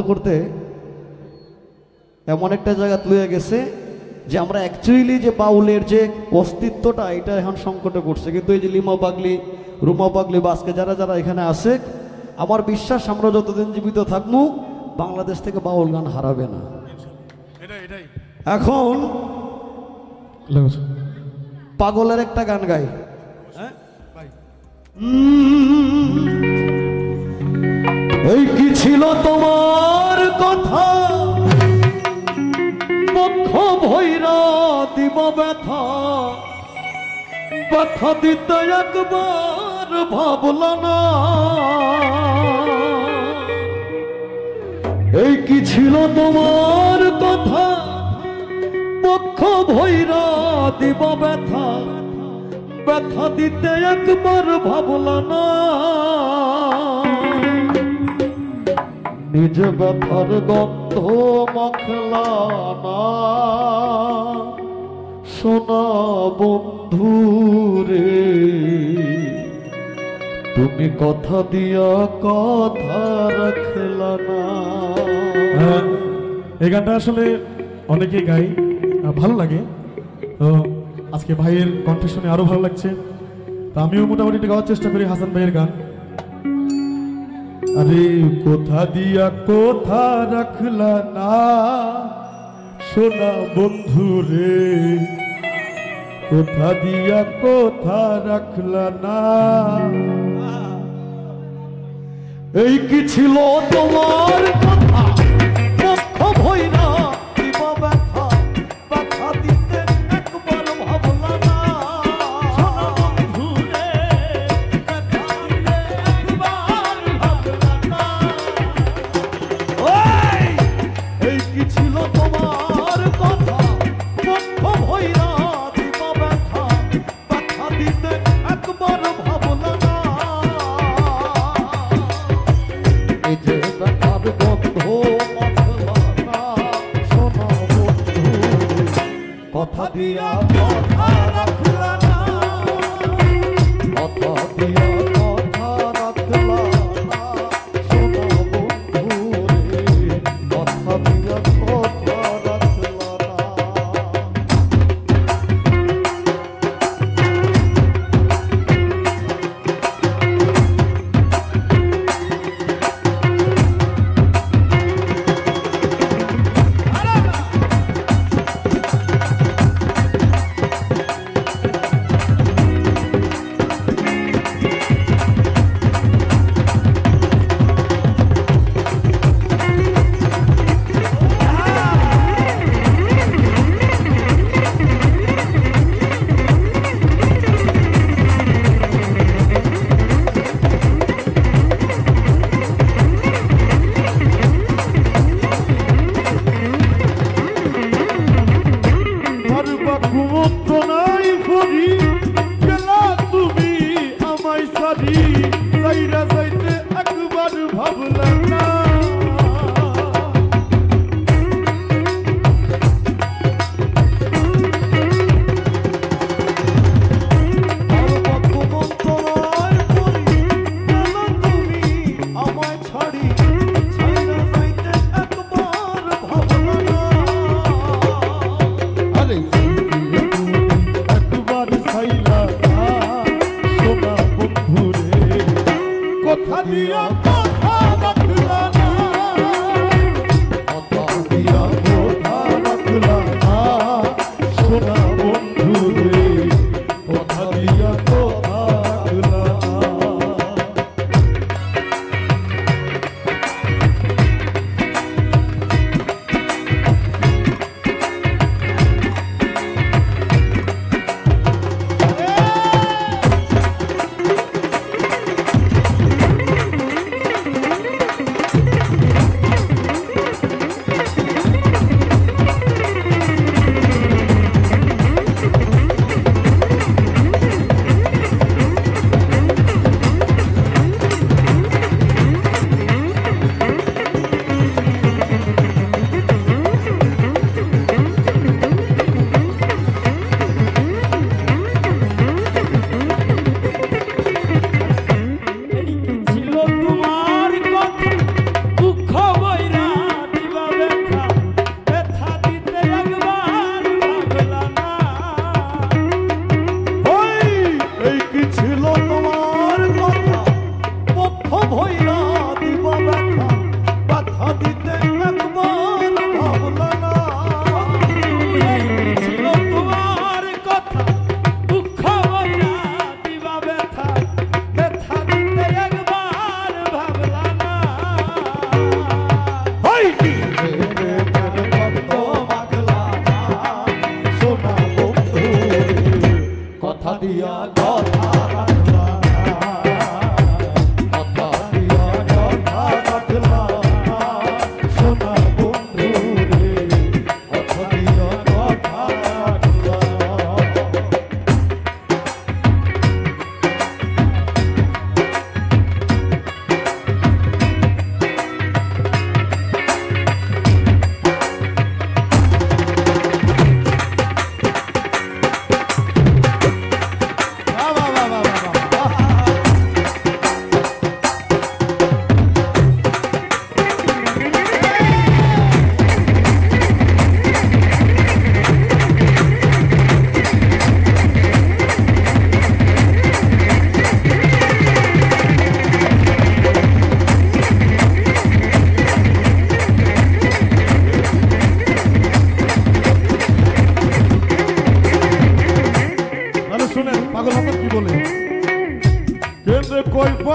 করতে এমন একটা জায়গা লয়ে গেছে যে আমরা অ্যাকচুয়ালি যে বাউলের যে অস্তিত্বটা এটা এখন সংকটে পড়ছে। কিন্তু এই যে লিমা পাগলি, রুমা পাগলি বা আজকে যারা যারা এখানে আছে, আমার বিশ্বাস আমরা যতদিন জীবিত থাকবো বাংলাদেশ থেকে বাউল গান হারাবে না। এখন পাগলের একটা গান গাই। এই কি ছিল তোমার কথা, পক্ষ ভৈরা দিব ব্যথা, ব্যথা দিতে একবার ভাবল না। এই কি ছিল তোমার কথা, পক্ষ ভৈরা দিব ব্যথা, ব্যথা দিতে একবার ভাবল না। নিজ ব্যথার গন্ধ মাখলা না, সোনা বন্ধু রে তুমি কথা দিয়া কথা রাখলা না। এই গানটা আসলে অনেকেই গাই, ভালো লাগে। তো আজকে ভাইয়ের কণ্ঠে শুনে আরো ভালো লাগছে। তো আমিও মোটামুটি একটু গাওয়ার চেষ্টা করি হাসান ভাইয়ের গান। আরে কোথা দিয়া কোথা রাখলা না, সোনা বন্ধু রে কোথা দিয়া কোথা রাখলা না। এই কি ছিল তোমার কথা, পক্ষ ভৈরা দিব ব্যথা, ব্যথা দিতে একবার ভাবলা না। সোনা বন্ধু রে ব্যথা দিতে একবার ভাবলা না। এই কি ছিল তোমার কথা, পক্ষ ভৈরা দিব ব্যথা, ব্যথা দিতে একবার ভাবলা না। এই যে ব্যথার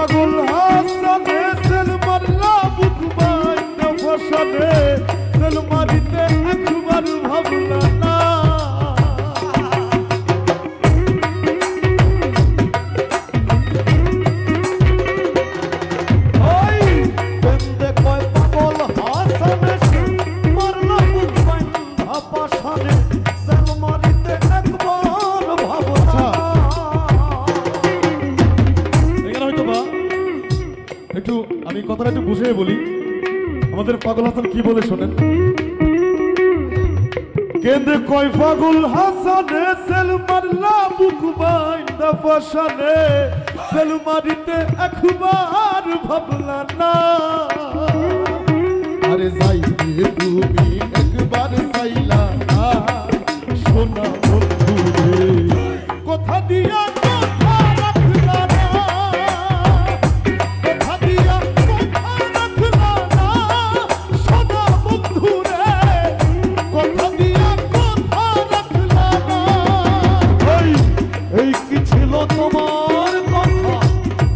পাগল হাসানে সেল মারলা বুক বাইতে ফসানে সেল মারিতে একবার ভাবলা না ওই বেন্দে কয় পাগল হাসানে মারলা বুক বাইন্ধা পাশানে সেল মারিতে একবার ভাবনা। এখানে হয়তো বা একটু আমি কথাটা একটু বুঝিয়ে বলি আমাদের পাগল হাসান কি বলে শোনেন কেন্দ্রে কয় পাগল হাসানে সেল মারলা বুক বাইন্দা ফসানে সেল মারিতে একবার ভাবলা না আরে যাইতে তুমি একবার চাইলা না সোনা বন্ধু রে কথা দিয়া কথা রাখলা না কথা দিয়া কথা রাখলা না সোনা বন্ধু রে কথা দিয়া কথা রাখলা না এই কি ছিল তোমার কথা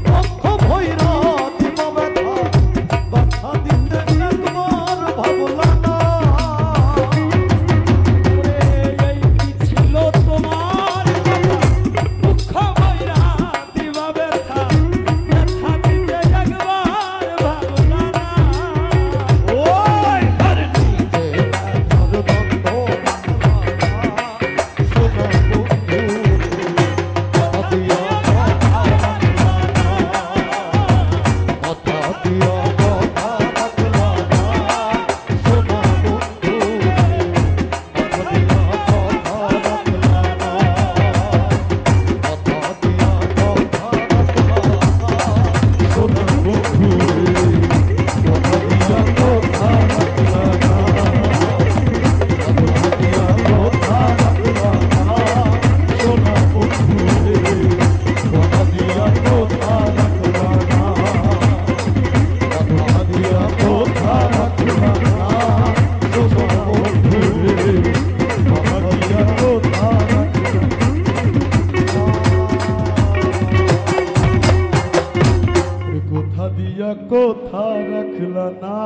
পক্ষ ভৈরা দিবা ব্যথা ব্যথা দিতে একবার ভাবলা না। এই কি ছিল তোমার কথা দুঃখ বইরা দিবা ব্যথা ব্যথা দিতে একবার ভাবলা না। ওই ধরণীতে ব্যথার দ্বন্দ্ব সোনা বন্ধু কথা দিয়া কথা রাখলা না, কথা দিয়া কথা রাখলা না, সোনা বন্ধু কথা দিয়া কথা রাখলা না, কথা দিয়া কথা রাখলা না, সোনা বন্ধু কথা দিয়া কথা রাখলা না, কথা দিয়া কথা রাখলা না, সোনা বন্ধু কথা দিয়া কথা রাখলা না, কথা দিয়া কথা রাখলা না, সোনা বন্ধু কথা দিয়া কথা কথা দিয়া কথা রাখলা না